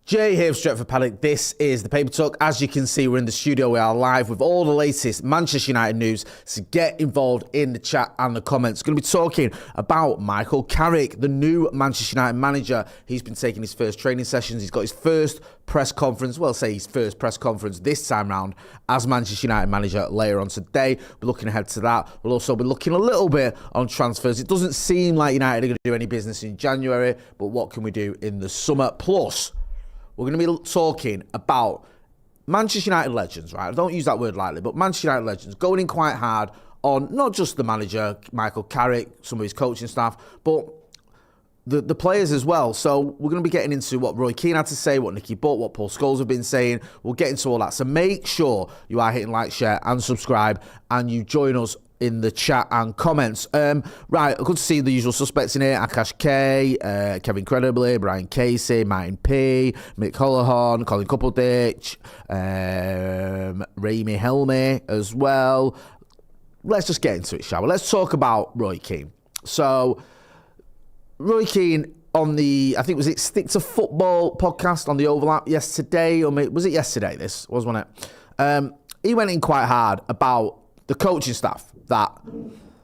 Jay here from Stretford, Paddock. This is the Paper Talk. As you can see, we're in the studio. We are live with all the latest Manchester United news. So get involved in the chat and the comments. Going to be talking about Michael Carrick, the new Manchester United manager. He's been taking his first training sessions. He's got his first press conference. Well, say his first press conference this time round as Manchester United manager later on today. We're looking ahead to that. We'll also be looking a little bit on transfers. It doesn't seem like United are going to do any business in January, but what can we do in the summer? Plus, we're going to be talking about Manchester United legends, right? I don't use that word lightly, but Manchester United legends going in quite hard on not just the manager, Michael Carrick, some of his coaching staff, but the players as well. So we're going to be getting into what Roy Keane had to say, what Nicky Butt, what Paul Scholes have been saying. We'll get into all that. So make sure you are hitting like, share and subscribe, and you join us in the chat and comments. Right, good to see the usual suspects in here. Akash K, Kevin Credibly, Brian Casey, Martin P, Mick Hollahorn, Colin Coupledick, Raimi Helme as well. Let's just get into it, shall we? Let's talk about Roy Keane. So, Roy Keane on the, I think, was it Stick to Football podcast on the Overlap yesterday, or was it yesterday? This wasn't it? He went in quite hard about the coaching staff that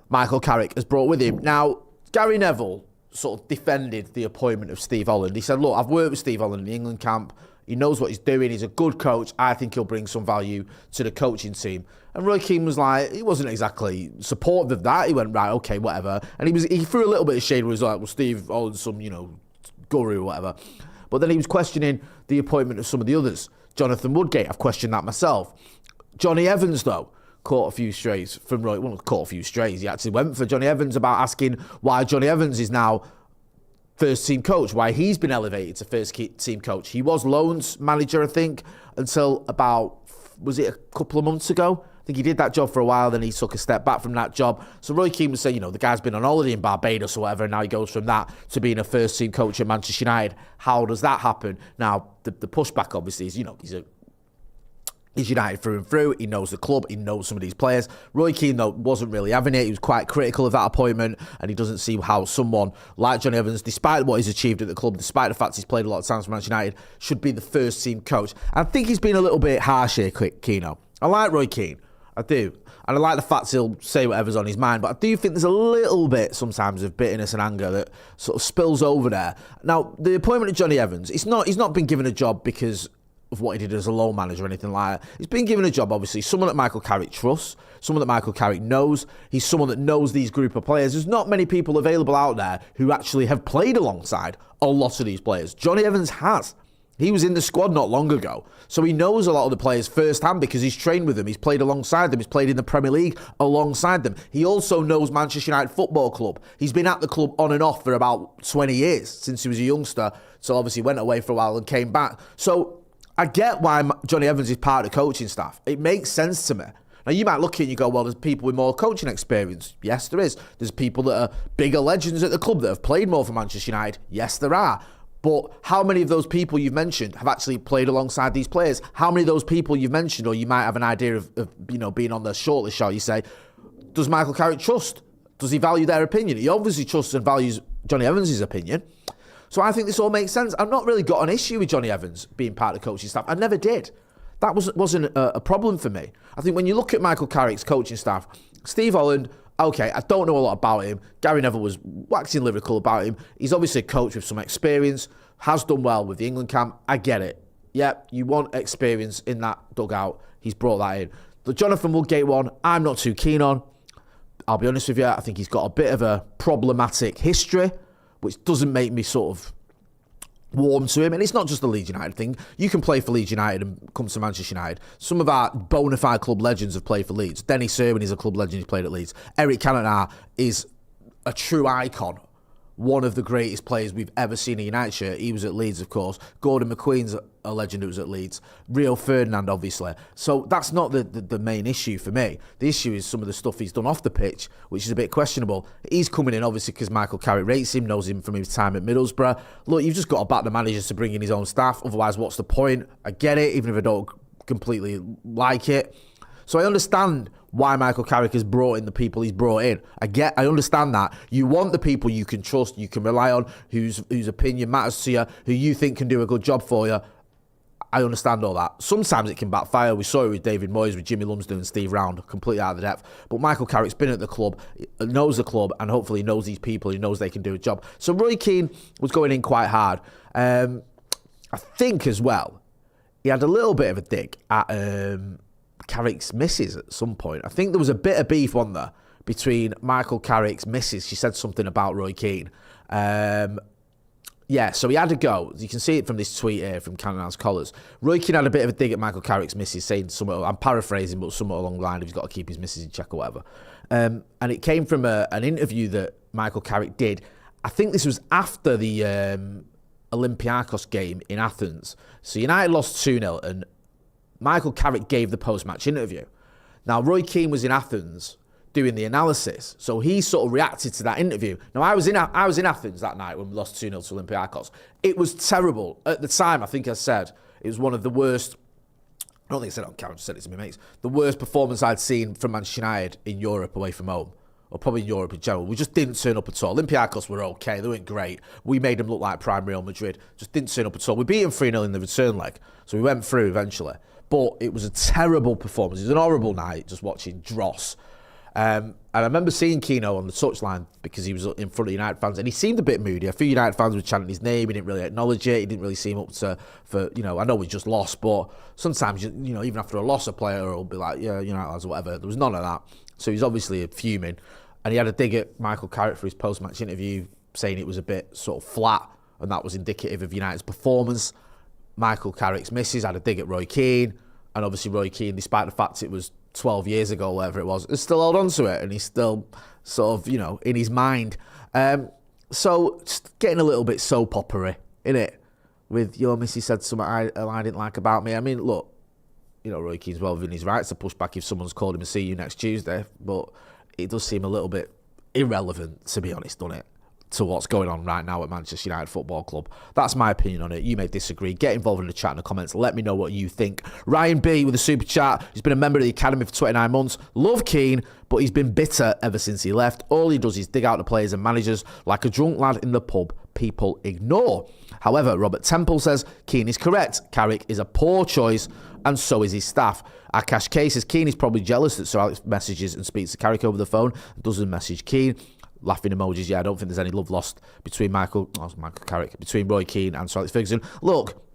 Michael Carrick has brought with him. Now, Gary Neville sort of defended the appointment of Steve Holland. He said, look, I've worked with Steve Holland in the England camp. He knows what he's doing. He's a good coach. I think he'll bring some value to the coaching team. And Roy Keane was like, he wasn't exactly supportive of that. He went, right, okay, whatever. And he threw a little bit of shade where he was like, well, Steve Holland's some, guru or whatever. But then he was questioning the appointment of some of the others. Jonathan Woodgate, I've questioned that myself. Jonny Evans, though, caught a few strays from Roy. Well, caught a few strays. He actually went for Jonny Evans about asking why Jonny Evans is now first team coach, why he's been elevated to first team coach. He was loans manager, I think, until about, was it a couple of months ago? I think he did that job for a while, then he took a step back from that job. So Roy Keane was saying, the guy's been on holiday in Barbados or whatever, and now he goes from that to being a first team coach at Manchester United. How does that happen? Now, the pushback obviously is, he's United through and through. He knows the club. He knows some of these players. Roy Keane, though, wasn't really having it. He was quite critical of that appointment, and he doesn't see how someone like Jonny Evans, despite what he's achieved at the club, despite the fact he's played a lot of times for Manchester United, should be the first-team coach. I think he's been a little bit harsh here, Keano. I like Roy Keane. I do. And I like the fact he'll say whatever's on his mind, but I do think there's a little bit sometimes of bitterness and anger that sort of spills over there. Now, the appointment of Jonny Evans, he's not been given a job because of what he did as a loan manager or anything like that. He's been given a job, obviously, someone that Michael Carrick trusts, someone that Michael Carrick knows. He's someone that knows these group of players. There's not many people available out there who actually have played alongside a lot of these players. Jonny Evans has. He was in the squad not long ago. So he knows a lot of the players firsthand because he's trained with them. He's played alongside them. He's played in the Premier League alongside them. He also knows Manchester United Football Club. He's been at the club on and off for about 20 years since he was a youngster. So obviously went away for a while and came back. So I get why Jonny Evans is part of the coaching staff. It makes sense to me. Now, you might look at it and you go, well, there's people with more coaching experience. Yes, there is. There's people that are bigger legends at the club that have played more for Manchester United. Yes, there are. But how many of those people you've mentioned have actually played alongside these players? How many of those people you've mentioned, or you might have an idea of being on the shortlist, shall you say, does Michael Carrick trust? Does he value their opinion? He obviously trusts and values Jonny Evans' opinion. So I think this all makes sense. I've not really got an issue with Jonny Evans being part of the coaching staff. I never did. That wasn't a problem for me. I think when you look at Michael Carrick's coaching staff, Steve Holland, okay, I don't know a lot about him. Gary Neville was waxing lyrical about him. He's obviously a coach with some experience, has done well with the England camp. I get it. Yep, you want experience in that dugout. He's brought that in. The Jonathan Woodgate one, I'm not too keen on. I'll be honest with you, I think he's got a bit of a problematic history, which doesn't make me sort of warm to him. And it's not just the Leeds United thing. You can play for Leeds United and come to Manchester United. Some of our bona fide club legends have played for Leeds. Dennis Serwin is a club legend who's played at Leeds. Eric Cantona is a true icon. One of the greatest players we've ever seen in United shirt. He was at Leeds, of course. Gordon McQueen's a legend who was at Leeds. Rio Ferdinand, obviously. So that's not the main issue for me. The issue is some of the stuff he's done off the pitch, which is a bit questionable. He's coming in, obviously, because Michael Carrick rates him, knows him from his time at Middlesbrough. Look, you've just got to back the managers to bring in his own staff. Otherwise, what's the point? I get it, even if I don't completely like it. So I understand why Michael Carrick has brought in the people he's brought in. I understand that. You want the people you can trust, you can rely on, whose opinion matters to you, who you think can do a good job for you. I understand all that. Sometimes it can backfire. We saw it with David Moyes, with Jimmy Lumsden and Steve Round, completely out of the depth. But Michael Carrick's been at the club, knows the club, and hopefully knows these people. He knows they can do a job. So Roy Keane was going in quite hard. I think as well, he had a little bit of a dig at Carrick's missus at some point. I think there was a bit of beef on there between Michael Carrick's missus. She said something about Roy Keane. Yeah, so he had a go. You can see it from this tweet here from Cannonhouse Collars. Roy Keane had a bit of a dig at Michael Carrick's missus, saying something, I'm paraphrasing, but somewhat along the line of he's got to keep his missus in check or whatever. And it came from an interview that Michael Carrick did. I think this was after the Olympiacos game in Athens. So United lost 2-0 and Michael Carrick gave the post-match interview. Now, Roy Keane was in Athens doing the analysis, so he sort of reacted to that interview. Now, I was in Athens that night when we lost 2-0 to Olympiacos. It was terrible. At the time, I think I said, it was one of the worst, I don't think I said it on camera, I said it to my mates, the worst performance I'd seen from Manchester United in Europe away from home, or probably in Europe in general. We just didn't turn up at all. Olympiacos were okay, they weren't great. We made them look like prime Real Madrid, just didn't turn up at all. We beat them 3-0 in the return leg, so we went through eventually. But it was a terrible performance. It was an horrible night just watching dross. And I remember seeing Keno on the touchline because he was in front of United fans and he seemed a bit moody. A few United fans were chanting his name. He didn't really acknowledge it. He didn't really seem up to, I know we just lost, but sometimes, even after a loss, a player will be like, yeah, United or whatever. There was none of that. So he's obviously fuming. And he had a dig at Michael Carrick for his post-match interview, saying it was a bit sort of flat and that was indicative of United's performance. Michael Carrick's missus had a dig at Roy Keane. And obviously Roy Keane, despite the fact it was 12 years ago, whatever it was, still held on to it, and he's still sort of, in his mind. So just getting a little bit soap opera, innit? With your missus said something I didn't like about me. I mean, look, Roy Keane's well within his rights to push back if someone's called him to see you next Tuesday, but it does seem a little bit irrelevant, to be honest, doesn't it? To what's going on right now at Manchester United Football Club. That's my opinion on it. You may disagree. Get involved in the chat in the comments. Let me know what you think. Ryan B with a super chat. He's been a member of the academy for 29 months. Love Keane, but he's been bitter ever since he left. All he does is dig out the players and managers like a drunk lad in the pub people ignore. However, Robert Temple says Keane is correct. Carrick is a poor choice and so is his staff. Akash K says Keane is probably jealous that Sir Alex messages and speaks to Carrick over the phone and doesn't message Keane. Laughing emojis. Yeah, I don't think there's any love lost between Michael Carrick, between Roy Keane and Sir Alex Ferguson. Look,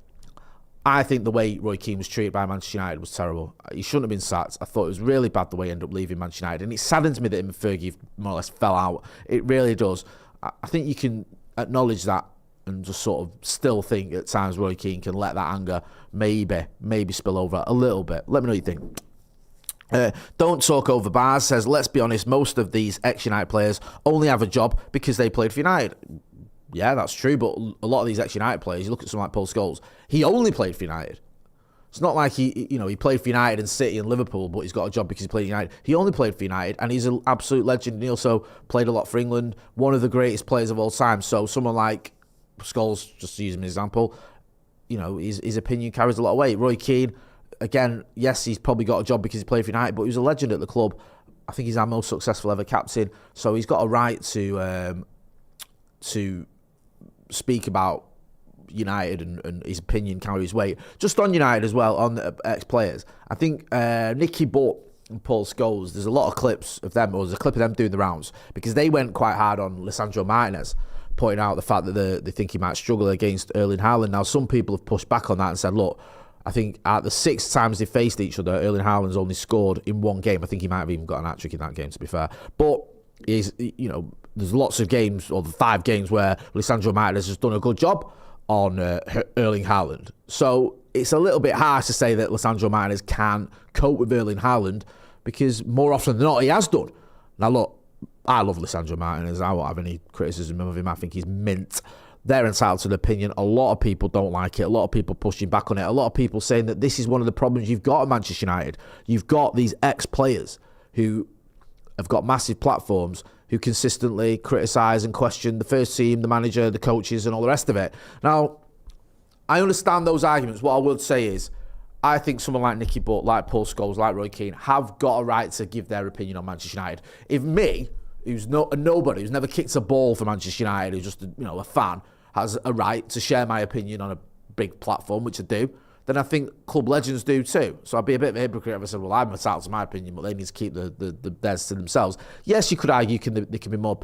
I think the way Roy Keane was treated by Manchester United was terrible. He shouldn't have been sacked. I thought it was really bad the way he ended up leaving Manchester United. And it saddens me that him and Fergie more or less fell out. It really does. I think you can acknowledge that and just sort of still think at times Roy Keane can let that anger maybe spill over a little bit. Let me know what you think. Don't Talk Over Bars says, let's be honest, most of these ex-United players only have a job because they played for United. Yeah, that's true, but a lot of these ex-United players, you look at someone like Paul Scholes, he only played for United. It's not like he played for United and City and Liverpool, but he's got a job because he played for United. He only played for United, and he's an absolute legend. He also played a lot for England, one of the greatest players of all time. So someone like Scholes, just to use him as an example, his opinion carries a lot of weight. Roy Keane, again, yes, he's probably got a job because he played for United, but he was a legend at the club. I think he's our most successful ever captain, so he's got a right to speak about United and his opinion carries weight. Just on United as well, on the ex-players, I think Nicky Butt and Paul Scholes, there's a lot of clips of them, or there's a clip of them doing the rounds, because they went quite hard on Lisandro Martinez, pointing out the fact that they think he might struggle against Erling Haaland. Now, some people have pushed back on that and said, look, I think at the 6 times they faced each other, Erling Haaland's only scored in one game. I think he might have even got an hat-trick in that game, to be fair. But there's lots of games, or the 5 games, where Lisandro Martinez has done a good job on Erling Haaland. So it's a little bit harsh to say that Lisandro Martinez can cope with Erling Haaland, because more often than not, he has done. Now, look, I love Lisandro Martinez. I won't have any criticism of him. I think he's mint. They're entitled to an opinion. A lot of people don't like it. A lot of people pushing back on it. A lot of people saying that this is one of the problems you've got at Manchester United. You've got these ex-players who have got massive platforms who consistently criticise and question the first team, the manager, the coaches, and all the rest of it. Now, I understand those arguments. What I would say is, I think someone like Nicky Butt, like Paul Scholes, like Roy Keane, have got a right to give their opinion on Manchester United. If me, who's a nobody, who's never kicked a ball for Manchester United, who's just a fan, has a right to share my opinion on a big platform, which I do, then I think club legends do too. So I'd be a bit of a hypocrite if I said, well, I'm entitled to my opinion, but they need to keep the theirs to themselves. Yes, you could argue they can be more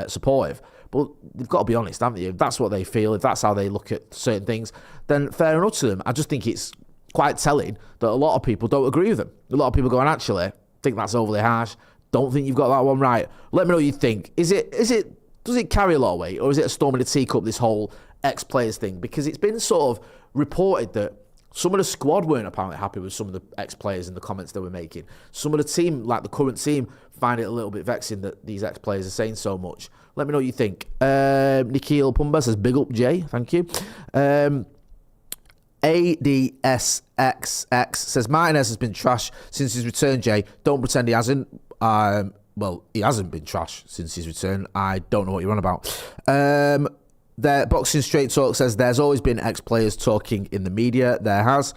supportive, but they've got to be honest, haven't they? If that's what they feel, if that's how they look at certain things, then fair enough to them. I just think it's quite telling that a lot of people don't agree with them. A lot of people going, actually, think that's overly harsh. Don't think you've got that one right. Let me know what you think. Does it carry a lot of weight, or is it a storm in a teacup, this whole ex-players thing? Because it's been sort of reported that some of the squad weren't apparently happy with some of the ex-players and the comments they were making. Some of the team, like the current team, find it a little bit vexing that these ex-players are saying so much. Let me know what you think. Nikhil Pumba says, big up, Jay. Thank you. ADSXX says, Martinez has been trash since his return, Jay. Don't pretend he hasn't. Well, he hasn't been trash since his return. I don't know what you're on about. The Boxing Straight Talk says, there's always been ex-players talking in the media. There has.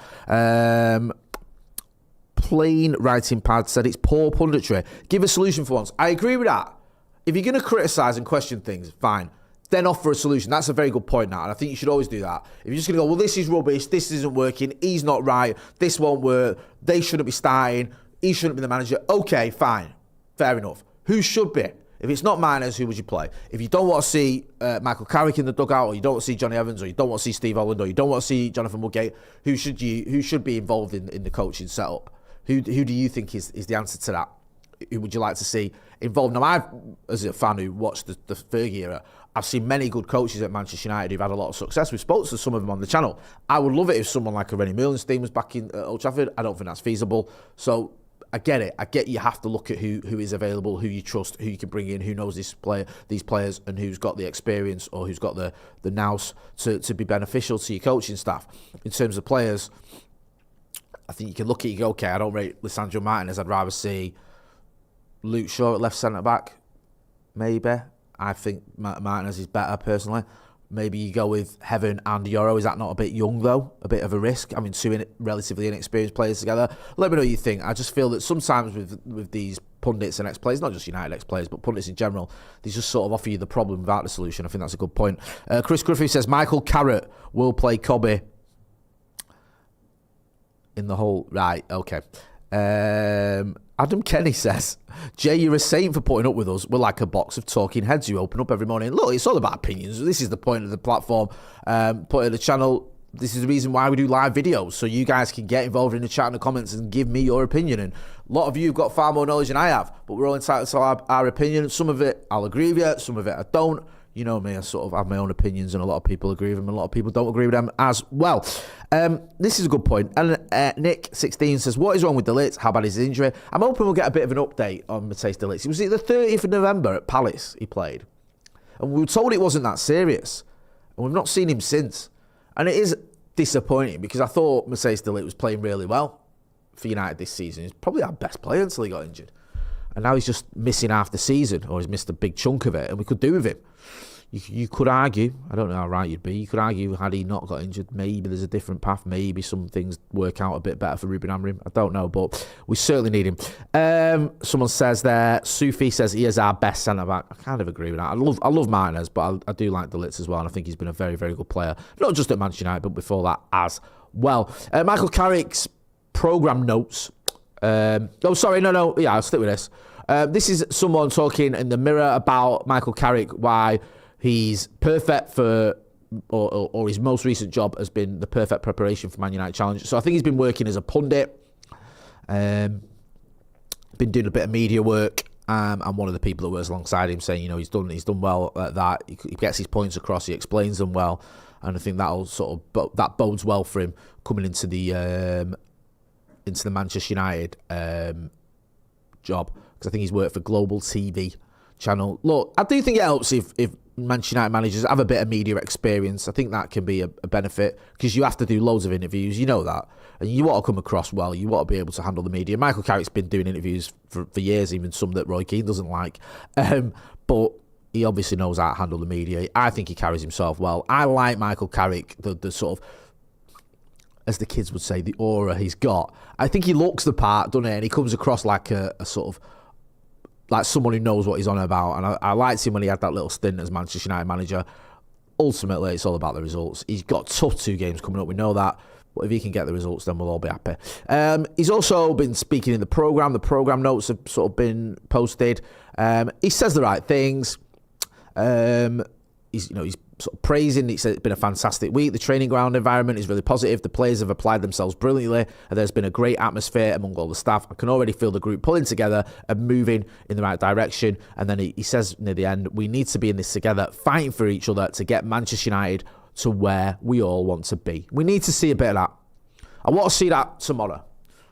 Plain Writing Pad said, it's poor punditry. Give a solution for once. I agree with that. If you're going to criticise and question things, fine. Then offer a solution. That's a very good point now, and I think you should always do that. If you're just going to go, well, this is rubbish, this isn't working, he's not right, this won't work, they shouldn't be starting, he shouldn't be the manager. Okay, fine. Fair enough. Who should be? If it's not Martinez, who would you play? If you don't want to see Michael Carrick in the dugout, or you don't want to see Jonny Evans, or you don't want to see Steve Holland, or you don't want to see Jonathan Woodgate, who should be involved in the coaching setup? Who do you think is the answer to that? Who would you like to see involved? Now, I've, as a fan who watched the Fergie era, I've seen many good coaches at Manchester United who've had a lot of success. We've spoken to some of them on the channel. I would love it if someone like a Rennie Meulensteen was back in Old Trafford. I don't think that's feasible. So I get it. I get you have to look at who is available, who you trust, who you can bring in, who knows these players, and who's got the experience or who's got the nous to be beneficial to your coaching staff. In terms of players, I think you can look at it and go, okay, I don't rate Lisandro Martinez. I'd rather see Luke Shaw at left centre-back, maybe. I think Martinez is better, personally. Maybe you go with Heaven and Yoro. Is that not a bit young, though? A bit of a risk? I mean, two relatively inexperienced players together. Let me know what you think. I just feel that sometimes with these pundits and ex-players, not just United ex-players, but pundits in general, they just sort of offer you the problem without the solution. I think that's a good point. Chris Griffey says, Michael Carrick will play Cobby in the whole... Right, okay. Adam Kenny says, Jay, you're a saint for putting up with us. We're like a box of talking heads you open up every morning. Look, it's all about opinions. This is the point of the platform. Point of the channel. This is the reason why we do live videos, so you guys can get involved in the chat and the comments and give me your opinion. And a lot of you have got far more knowledge than I have, but we're all entitled to our opinion. Some of it I'll agree with you, some of it I don't. You know me, I sort of have my own opinions, and a lot of people agree with them, and a lot of people don't agree with them as well. This is a good point. And Nick16 says, what is wrong with De Ligt? How bad is his injury? I'm hoping we'll get a bit of an update on Matthijs De Ligt. Was it the 30th of November at Palace he played? And we were told it wasn't that serious. And we've not seen him since. And it is disappointing, because I thought Matthijs De Ligt was playing really well for United this season. He's probably our best player until he got injured. And now he's just missing half the season, or he's missed a big chunk of it, and we could do with him. You could argue, I don't know how right you'd be, you could argue had he not got injured, maybe there's a different path, maybe some things work out a bit better for Ruben Amorim. I don't know, but we certainly need him. Someone says there, Sufi says he is our best centre-back. I kind of agree with that. I love Martinez, but I do like De Ligt as well, and I think he's been a very, very good player, not just at Manchester United, but before that as well. Michael Carrick's programme notes. Yeah, I'll stick with this. This is someone talking in the Mirror about Michael Carrick, why he's perfect for, or his most recent job has been the perfect preparation for Man United Challenge. So I think he's been working as a pundit, been doing a bit of media work. I'm one of the people that works alongside him, saying, he's done well at that. He gets his points across, he explains them well, and I think that bodes well for him coming into the Manchester United job, because I think he's worked for Global TV channel. Look, I do think it helps if Manchester United managers have a bit of media experience. I think that can be a benefit, because you have to do loads of interviews, you know that, and you want to come across well, you want to be able to handle the media. Michael Carrick's been doing interviews for years, even some that Roy Keane doesn't like, but he obviously knows how to handle the media. I think he carries himself well. I like Michael Carrick, the sort of, as the kids would say, the aura he's got. I think he looks the part, doesn't he? And he comes across like a sort of, like someone who knows what he's on about. And I liked him when he had that little stint as Manchester United manager. Ultimately, it's all about the results. He's got tough 2 games coming up. We know that. But if he can get the results, then we'll all be happy. He's also been speaking in the programme. The programme notes have sort of been posted. He says the right things. He's sort of praising. He said it's been a fantastic week. The training ground environment is really positive. The players have applied themselves brilliantly, and there's been a great atmosphere among all the staff. I can already feel the group pulling together and moving in the right direction. And then he says near the end, we need to be in this together, fighting for each other to get Manchester United to where we all want to be. We need to see a bit of that. I want to see that tomorrow.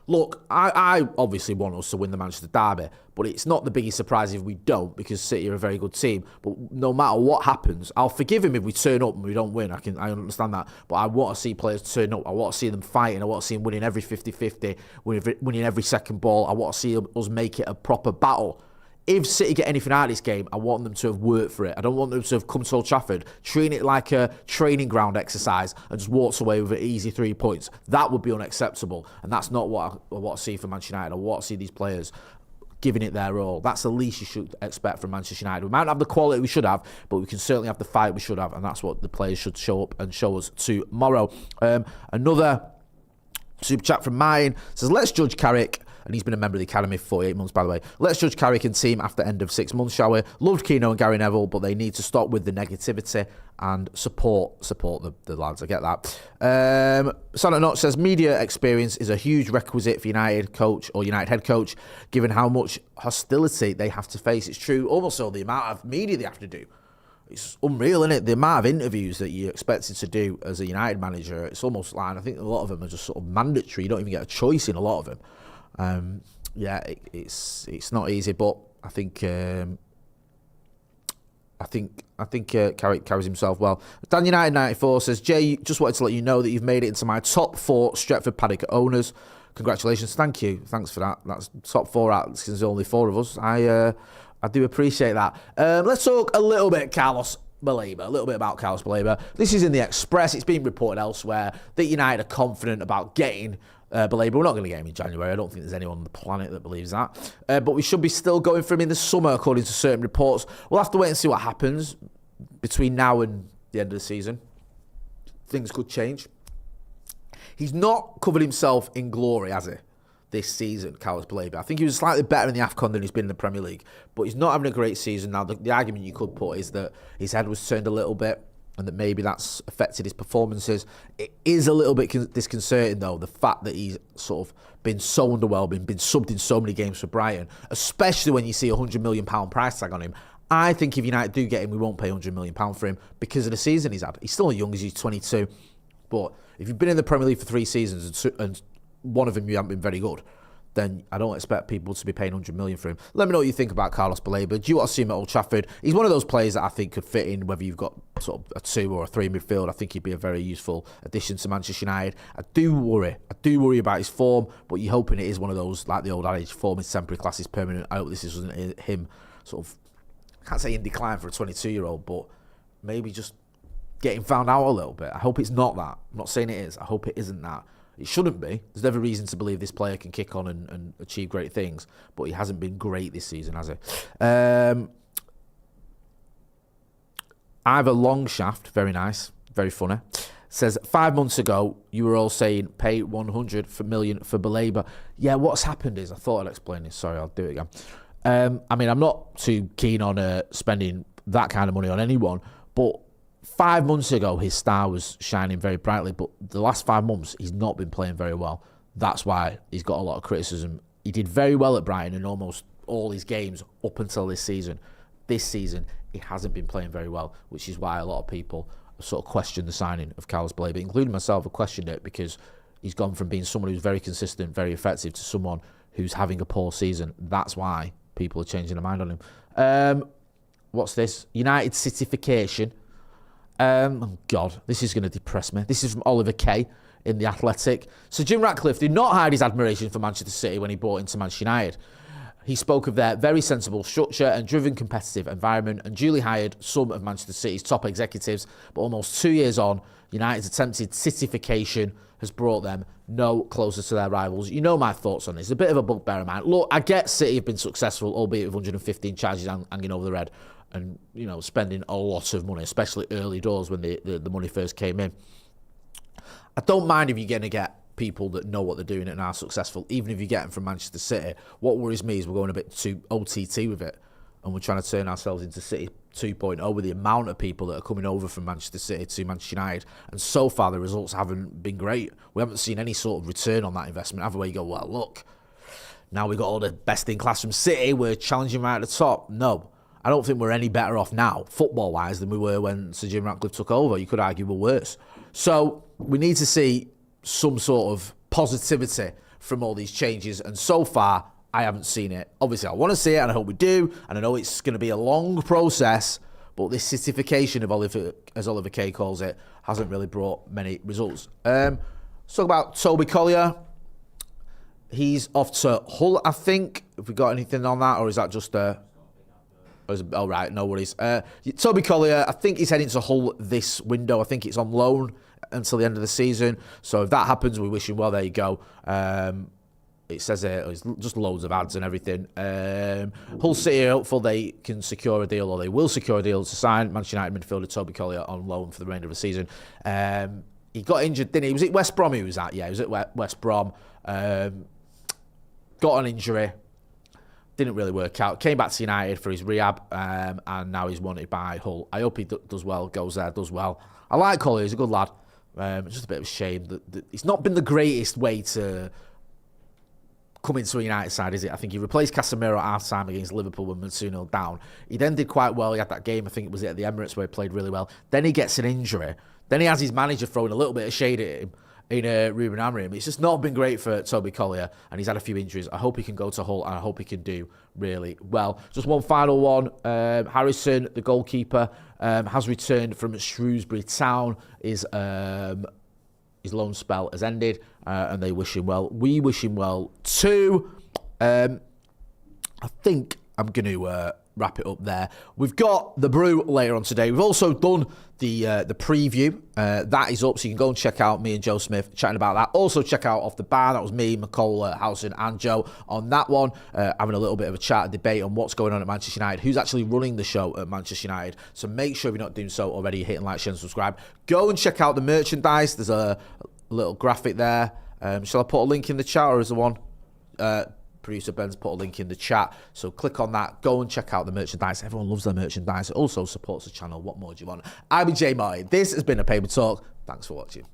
Look, I obviously want us to win the Manchester derby, but it's not the biggest surprise if we don't, because City are a very good team. But no matter what happens, I'll forgive him if we turn up and we don't win. I understand that. But I want to see players turn up. I want to see them fighting. I want to see them winning every 50-50, winning every second ball. I want to see us make it a proper battle. If City get anything out of this game, I want them to have worked for it. I don't want them to have come to Old Trafford, treating it like a training ground exercise and just walked away with an easy 3 points. That would be unacceptable. And that's not what I want to see from Manchester United. I want to see these players giving it their all. That's the least you should expect from Manchester United. We might not have the quality we should have, but we can certainly have the fight we should have. And that's what the players should show up and show us tomorrow. Another super chat from mine says, let's judge Carrick. And he's been a member of the academy for 48 months, by the way. Let's judge Carrick and team after end of 6 months, shall we? Loved Keane and Gary Neville, but they need to stop with the negativity and support the lads. I get that. Santa Notch says, media experience is a huge requisite for United coach or United head coach, given how much hostility they have to face. It's true. Also, the amount of media they have to do. It's unreal, isn't it? The amount of interviews that you're expected to do as a United manager, it's almost like, I think a lot of them are just sort of mandatory. You don't even get a choice in a lot of them. It's not easy, but I think Carrick carries himself well. Dan United 94 says, Jay, just wanted to let you know that you've made it into my top 4 Stretford Paddock owners. Congratulations, thank you, thanks for that. That's top 4 out, because there's only 4 of us. I do appreciate that. Let's talk a little bit Carlos Baleba, a little bit about Carlos Baleba. This is in the Express. It's been reported elsewhere that United are confident about getting Baleba. We're not going to get him in January. I don't think there's anyone on the planet that believes that. But we should be still going for him in the summer, according to certain reports. We'll have to wait and see what happens between now and the end of the season. Things could change. He's not covered himself in glory, has he, this season, Carlos Baleba? I think he was slightly better in the AFCON than he's been in the Premier League, but he's not having a great season. Now, the argument you could put is that his head was turned a little bit, and that maybe that's affected his performances. It is a little bit disconcerting, though, the fact that he's sort of been so underwhelming, been subbed in so many games for Brighton, especially when you see a £100 million price tag on him. I think if United do get him, we won't pay £100 million for him because of the season he's had. He's still young, as he's 22. But if you've been in the Premier League for 3 seasons and one of them you haven't been very good, then I don't expect people to be paying £100 million for him. Let me know what you think about Carlos Baleba. Do you want to see him at Old Trafford? He's one of those players that I think could fit in, whether you've got sort of a 2 or a 3 midfield. I think he'd be a very useful addition to Manchester United. I do worry about his form, but you're hoping it is one of those, like the old adage, form is temporary, class is permanent. I hope this isn't him sort of, I can't say in decline for a 22-year-old, but maybe just getting found out a little bit. I hope it's not that. I'm not saying it is. I hope it isn't that. It shouldn't be. There's never reason to believe this player can kick on and achieve great things, but he hasn't been great this season, has he? Ivor Longshaft, very nice, very funny, says, 5 months ago, you were all saying pay 100 million for Baleba. Yeah, what's happened is, I thought I'd explain this. Sorry, I'll do it again. I mean, I'm not too keen on spending that kind of money on anyone, but 5 months ago, his star was shining very brightly, but the last 5 months, he's not been playing very well. That's why he's got a lot of criticism. He did very well at Brighton in almost all his games up until this season. This season, he hasn't been playing very well, which is why a lot of people sort of question the signing of Carlos Baleba, including myself. have questioned it because he's gone from being someone who's very consistent, very effective, to someone who's having a poor season. That's why people are changing their mind on him. What's this? United Cityfication. Oh God, this is going to depress me. This is from Oliver Kay in The Athletic. So Jim Ratcliffe did not hide his admiration for Manchester City when he bought into Manchester United. He spoke of their very sensible structure and driven competitive environment and duly hired some of Manchester City's top executives. But almost 2 years on, United's attempted Cityfication has brought them no closer to their rivals. You know my thoughts on this. It's a bit of a bugbear of mine. Look, I get City have been successful, albeit with 115 charges hanging over the red, and, you know, spending a lot of money, especially early doors when the money first came in. I don't mind if you're going to get people that know what they're doing and are successful, even if you get them from Manchester City. What worries me is we're going a bit too OTT with it, and we're trying to turn ourselves into City 2.0 with the amount of people that are coming over from Manchester City to Manchester United. And so far, the results haven't been great. We haven't seen any sort of return on that investment. Have where you go, well, look, now we've got all the best in class from City, we're challenging right at the top. No, I don't think we're any better off now, football-wise, than we were when Sir Jim Ratcliffe took over. You could argue we're worse. So we need to see some sort of positivity from all these changes. And so far, I haven't seen it. Obviously, I want to see it, and I hope we do. And I know it's going to be a long process, but this citification of Oliver, as Oliver Kay calls it, hasn't really brought many results. Let's talk about Toby Collier. He's off to Hull, I think. Have we got anything on that, or is that just oh, right, no worries. Toby Collier, I think he's heading to Hull this window. I think it's on loan until the end of the season. So if that happens, we wish him well. There you go. It says it's just loads of ads and everything. Hull City are hopeful they can secure a deal, or they will secure a deal to sign Manchester United midfielder Toby Collier on loan for the remainder of the season. He got injured, didn't he? Was it West Brom he was at? Yeah, he was at West Brom. Got an injury. Didn't really work out. Came back to United for his rehab, and now he's wanted by Hull. I hope he does well, goes there, does well. I like Collier, he's a good lad. It's just a bit of a shame that it's not been the greatest way to come into a United side, is it? I think he replaced Casemiro at half-time against Liverpool when we were 2-0 down. He then did quite well. He had that game, I think it was at the Emirates, where he played really well. Then he gets an injury. Then he has his manager throwing a little bit of shade at him in Ruben Amorim. It's just not been great for Toby Collier, and he's had a few injuries. I hope he can go to Hull, and I hope he can do really well. Just one final one. Harrison, the goalkeeper, has returned from Shrewsbury Town. His loan spell has ended, and they wish him well. We wish him well too. I think I'm going to wrap it up there. We've got the brew later on today. We've also done the preview. That is up, so you can go and check out me and Joe Smith chatting about that. Also check out Off the Bar. That was me, McCall, Howson and Joe on that one, having a little bit of a chat and debate on what's going on at Manchester United, who's actually running the show at Manchester United. So make sure if you're not doing so already, hitting like, share and subscribe. Go and check out the merchandise. There's a little graphic there. Shall I put a link in the chat, or is there one? Producer Ben's put a link in the chat, so click on that. Go and check out the merchandise. Everyone loves their merchandise. It also supports the channel. What more do you want? I'm Jay Martin. This has been a Paper Talk. Thanks for watching.